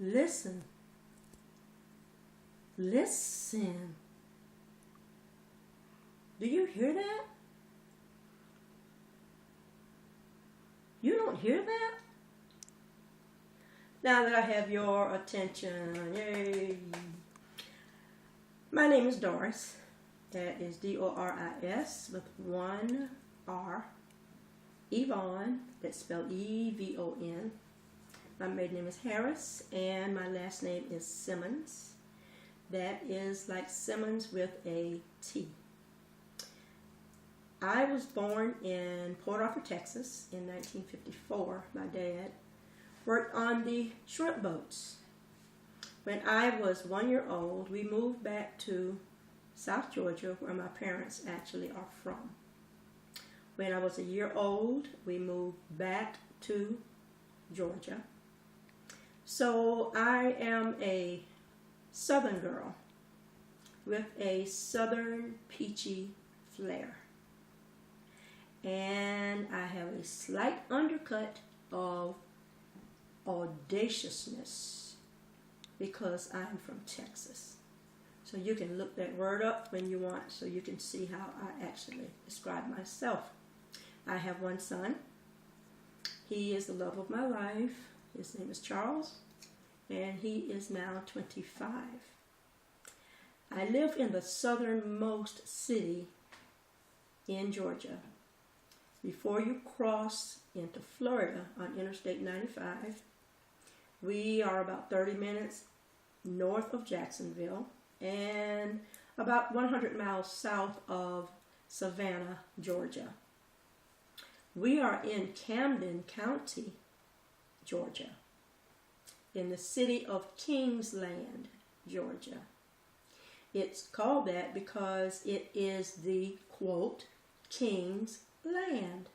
Listen. Listen. Do you hear that? You don't hear that? Now that I have your attention, yay. My name is Doris. That is Doris with one R. Yvonne, that's spelled Evon. My maiden name is Harris, and my last name is Timmons. That is like Simmons with a T. I was born in Port Arthur, Texas in 1954. My dad worked on the shrimp boats. When I was 1 year old, we moved back to South Georgia, where my parents actually are from. When I was a year old, we moved back to Georgia. So I am a Southern girl with a Southern peachy flair. And I have a slight undercut of audaciousness because I'm from Texas. So you can look that word up when you want so you can see how I actually describe myself. I have one son. He is the love of my life. His name is Charles, and he is now 25. I live in the southernmost city in Georgia. Before you cross into Florida on Interstate 95, we are about 30 minutes north of Jacksonville and about 100 miles south of Savannah, Georgia. We are in Camden County, Georgia, in the city of Kingsland, Georgia. It's called that because it is the, quote, King's land.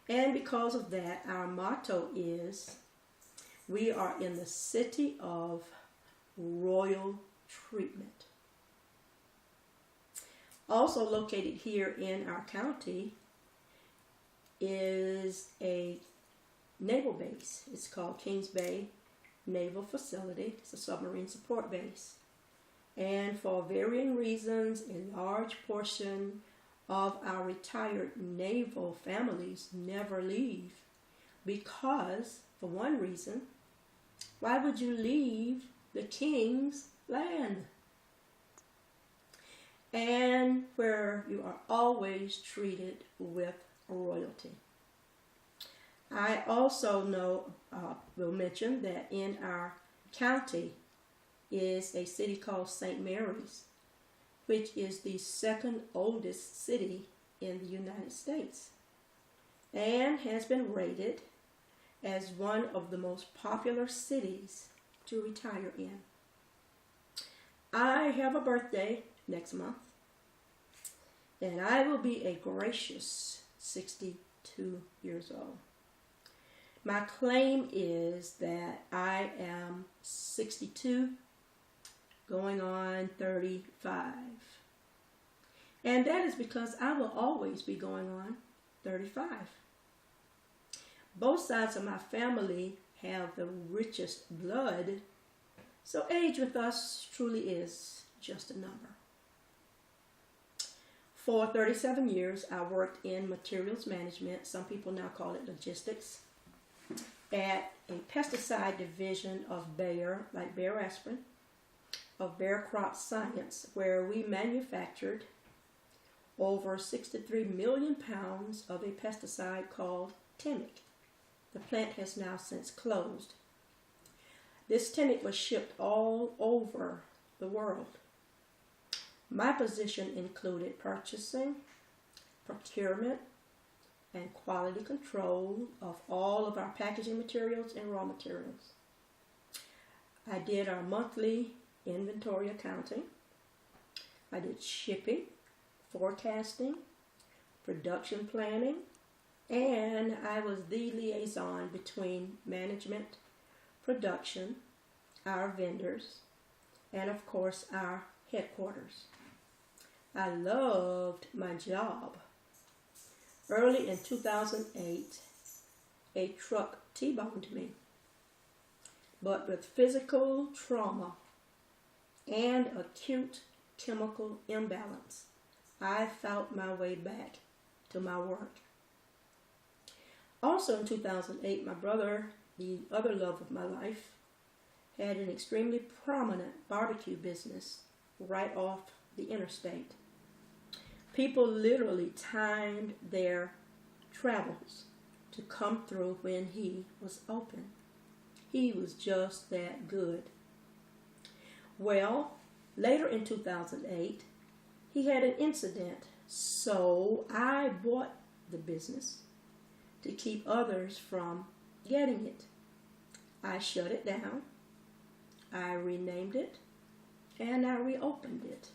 And because of that, our motto is, we are in the city of royal treatment. Also located here in our county is a naval base. It's called Kings Bay Naval Facility. It's a submarine support base. And for varying reasons, a large portion of our retired naval families never leave because, for one reason, why would you leave the king's land? And where you are always treated with royalty. I also will mention that in our county is a city called St. Mary's, which is the second oldest city in the United States and has been rated as one of the most popular cities to retire in. I have a birthday next month, and I will be a gracious 62 years old. My claim is that I am 62 going on 35. And that is because I will always be going on 35. Both sides of my family have the richest blood, so age with us truly is just a number. For 37 years, I worked in materials management, some people now call it logistics, at a pesticide division of Bayer, like Bayer aspirin, of Bayer Crop Science, where we manufactured over 63 million pounds of a pesticide called Timic. The plant has now since closed. This Timic was shipped all over the world. My position included purchasing, procurement, and quality control of all of our packaging materials and raw materials. I did our monthly inventory accounting. I did shipping, forecasting, production planning, and I was the liaison between management, production, our vendors, and of course our headquarters. I loved my job. Early in 2008, a truck T-boned me. but with physical trauma and acute chemical imbalance, I fought my way back to my work. Also in 2008, my brother, the other love of my life, had an extremely prominent barbecue business right off the interstate. People literally timed their travels to come through when he was open. He was just that good. Well, later in 2008, he had an incident, so I bought the business to keep others from getting it. I shut it down, I renamed it, and I reopened it,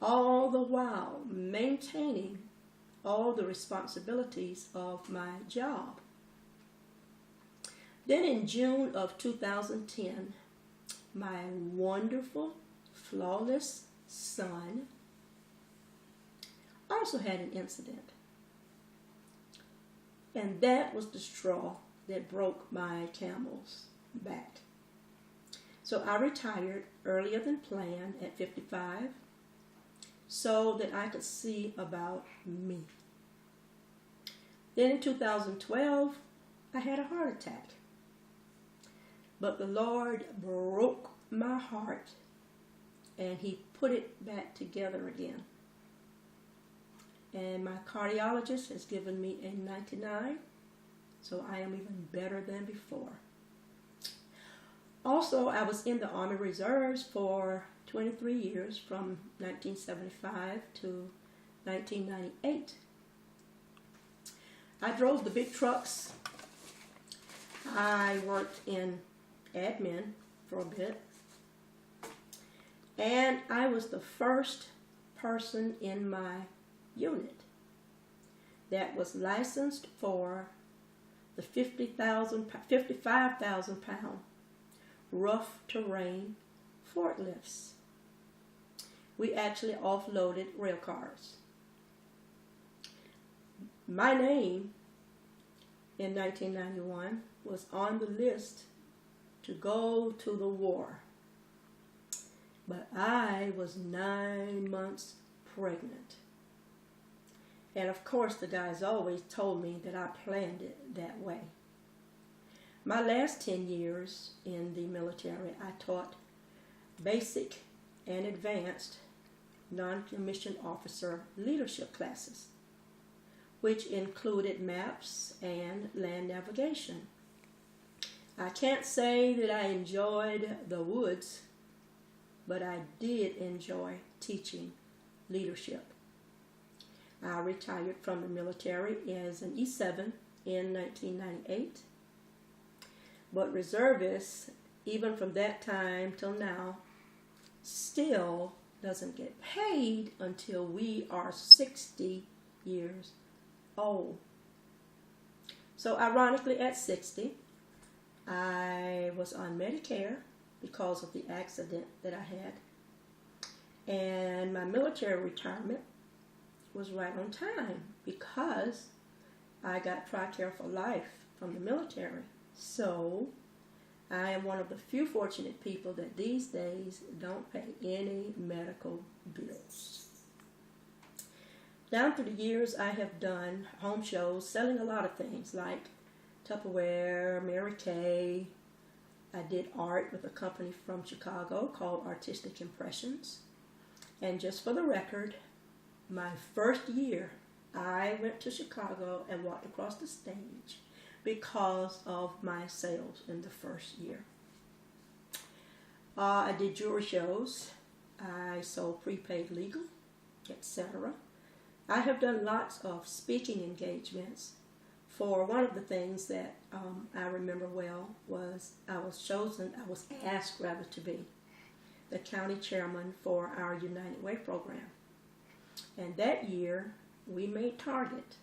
all the while maintaining all the responsibilities of my job. Then in June of 2010, my wonderful, flawless son also had an incident. And that was the straw that broke my camel's back. So I retired earlier than planned at 55 so that I could see about me. Then in 2012, I had a heart attack. But the Lord broke my heart and He put it back together again. And my cardiologist has given me a 99, so I am even better than before. Also, I was in the Army Reserves for 23 years, from 1975 to 1998. I drove the big trucks. I worked in admin for a bit. And I was the first person in my unit that was licensed for the 55,000 pound rough terrain forklifts. We actually offloaded rail cars. My name in 1991 was on the list to go to the war, but I was 9 months pregnant. And of course, the guys always told me that I planned it that way. My last 10 years in the military, I taught basic and advanced non-commissioned officer leadership classes, which included maps and land navigation. I can't say that I enjoyed the woods, but I did enjoy teaching leadership. I retired from the military as an E7 in 1998, but reservists, even from that time till now, still doesn't get paid until we are 60 years old. So ironically, at 60, I was on Medicare because of the accident that I had, and my military retirement was right on time because I got TRICARE for life from the military. So I am one of the few fortunate people that these days don't pay any medical bills. Down through the years, I have done home shows selling a lot of things like Tupperware, Mary Kay. I did art with a company from Chicago called Artistic Impressions. And just for the record, my first year, I went to Chicago and walked across the stage because of my sales in the first year. I did jewelry shows. I sold prepaid legal, etc. I have done lots of speaking engagements. For one of the things that I remember well was I was asked to be the county chairman for our United Way program. And that year, we made Target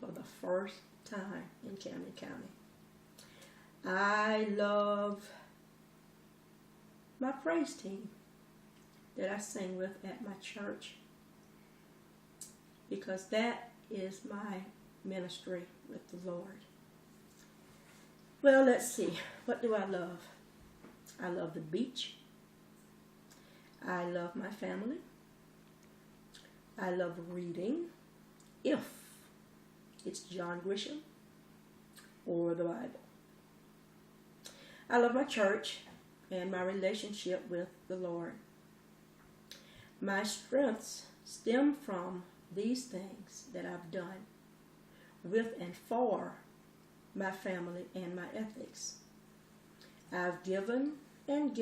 for the first time in Camden County. I love my praise team that I sing with at my church, because that is my ministry with the Lord. Well, let's see. What do I love? I love the beach. I love my family. I love reading, if it's John Grisham or the Bible. I love my church and my relationship with the Lord. My strengths stem from these things that I've done with and for my family and my ethics. I've given and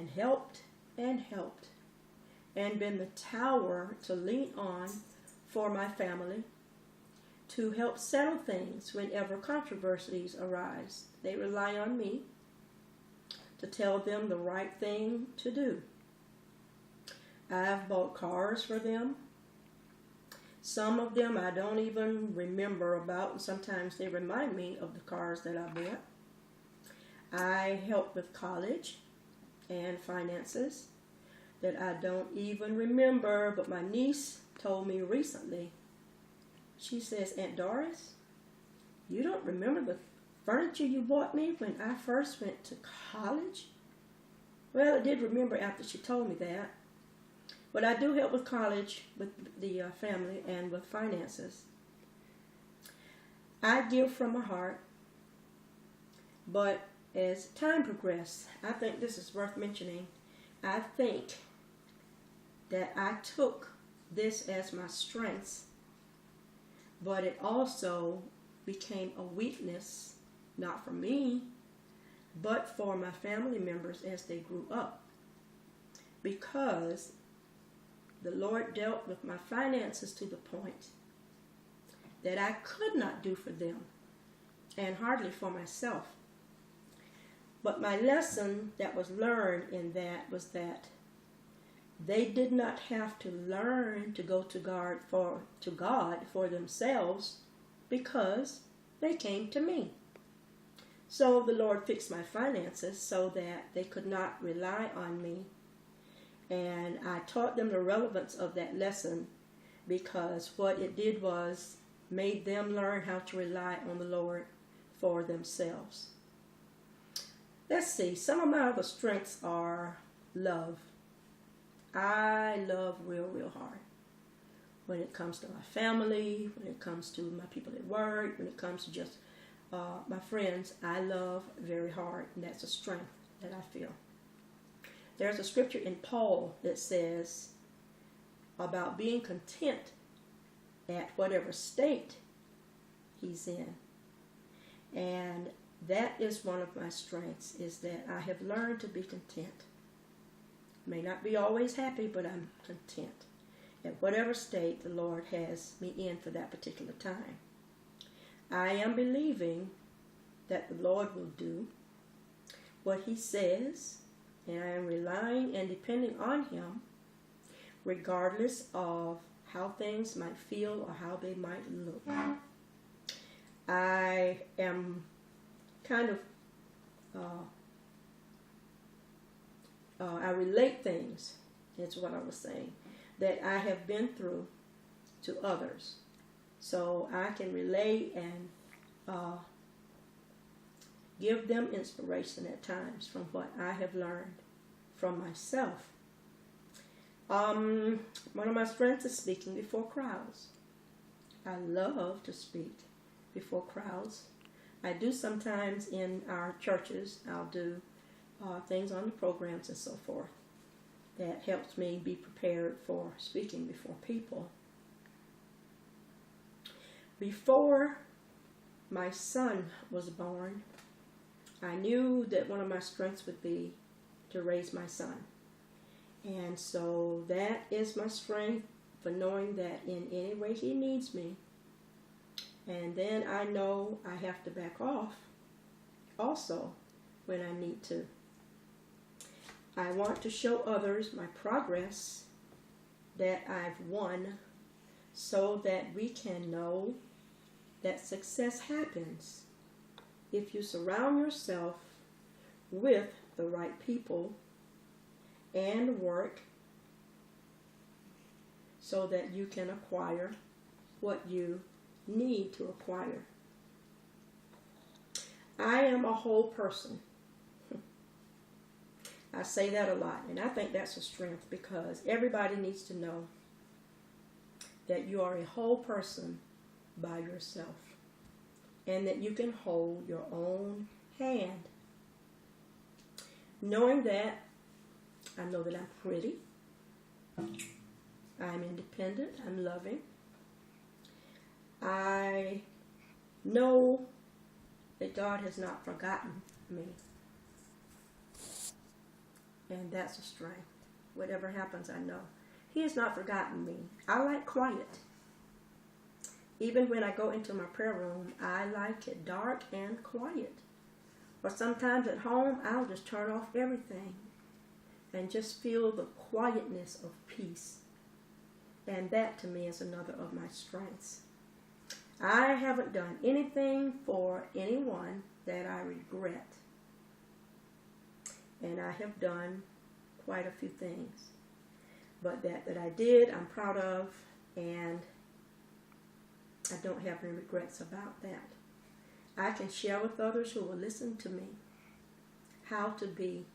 helped and been the tower to lean on for my family, to help settle things whenever controversies arise. They rely on me to tell them the right thing to do. I've bought cars for them. Some of them I don't even remember about, and sometimes they remind me of the cars that I bought. I help with college and finances that I don't even remember, but my niece told me recently. She says, Aunt Doris, you don't remember the furniture you bought me when I first went to college? Well, I did remember after she told me that. But I do help with college, with the family, and with finances. I give from my heart, but as time progressed, I think this is worth mentioning, I think that I took this as my strengths, but it also became a weakness, not for me, but for my family members as they grew up. Because the Lord dealt with my finances to the point that I could not do for them, and hardly for myself. But my lesson that was learned in that was that they did not have to learn to go to God for themselves, because they came to me. So the Lord fixed my finances so that they could not rely on me. And I taught them the relevance of that lesson, because what it did was made them learn how to rely on the Lord for themselves. Let's see, some of my other strengths are love. I love real hard. When it comes to my family, when it comes to my people at work, when it comes to just my friends, I love very hard, and that's a strength that I feel. There's a scripture in Paul that says about being content at whatever state he's in. And that is one of my strengths, is that I have learned to be content. May not be always happy, but I'm content at whatever state the Lord has me in for that particular time. I am believing that the Lord will do what he says, and I am relying and depending on him regardless of how things might feel or how they might look. I am kind of, I relate things, is what I was saying, that I have been through to others. So I can relate and give them inspiration at times from what I have learned from myself. One of my strengths is speaking before crowds. I love to speak before crowds. I do sometimes in our churches. I'll do things on the programs and so forth. That helps me be prepared for speaking before people. Before my son was born, I knew that one of my strengths would be to raise my son. And so that is my strength, for knowing that in any way he needs me. And then I know I have to back off also when I need to. I want to show others my progress that I've won, so that we can know that success happens if you surround yourself with the right people and work so that you can acquire what you need to acquire. I am a whole person. I say that a lot, and I think that's a strength because everybody needs to know that you are a whole person by yourself and that you can hold your own hand. Knowing that, I know that I'm pretty, I'm independent, I'm loving. I know that God has not forgotten me. And that's a strength. Whatever happens, I know He has not forgotten me. I like quiet. Even when I go into my prayer room, I like it dark and quiet. Or sometimes at home, I'll just turn off everything and just feel the quietness of peace. And that to me is another of my strengths. I haven't done anything for anyone that I regret. And I have done quite a few things. But that I did, I'm proud of, and I don't have any regrets about that. I can share with others who will listen to me how to be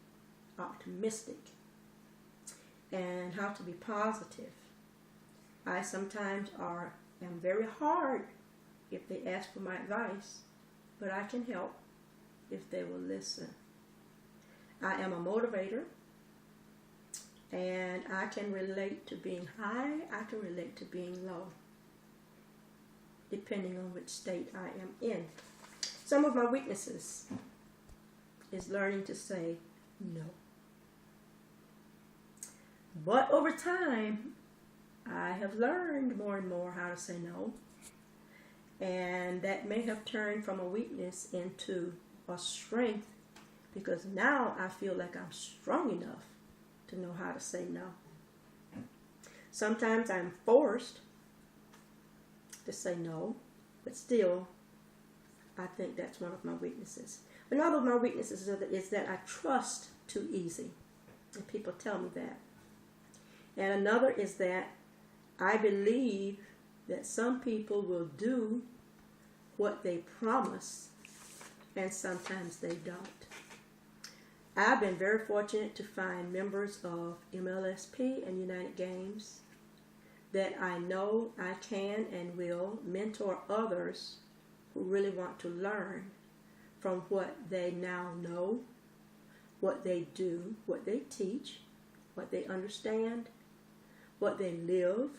optimistic and how to be positive. I sometimes am very hard if they ask for my advice, but I can help if they will listen. I am a motivator, and I can relate to being high, I can relate to being low, depending on which state I am in. Some of my weaknesses is learning to say no. But over time, I have learned more and more how to say no. And that may have turned from a weakness into a strength, because now I feel like I'm strong enough to know how to say no. Sometimes I'm forced to say no, but still, I think that's one of my weaknesses. Another of my weaknesses is that I trust too easy, and people tell me that. And another is that I believe that some people will do what they promise, and sometimes they don't. I've been very fortunate to find members of MLSP and United Games that I know I can and will mentor others who really want to learn from what they now know, what they do, what they teach, what they understand, what they live,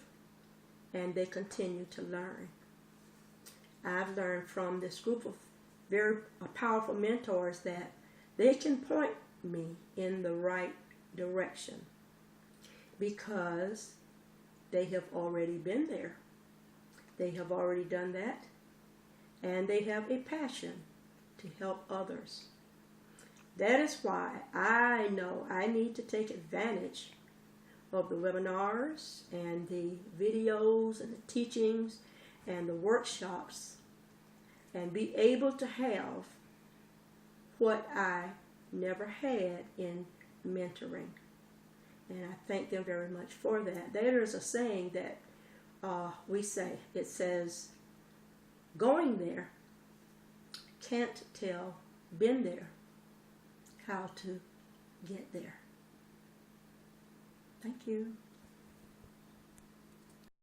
and they continue to learn. I've learned from this group of very powerful mentors that they can point me in the right direction because they have already been there. They have already done that, and they have a passion to help others. That is why I know I need to take advantage of the webinars and the videos and the teachings and the workshops and be able to have what I never had in mentoring. And I thank them very much for that. There is a saying that we say, it says, going there, can't tell, been there, how to get there. Thank you.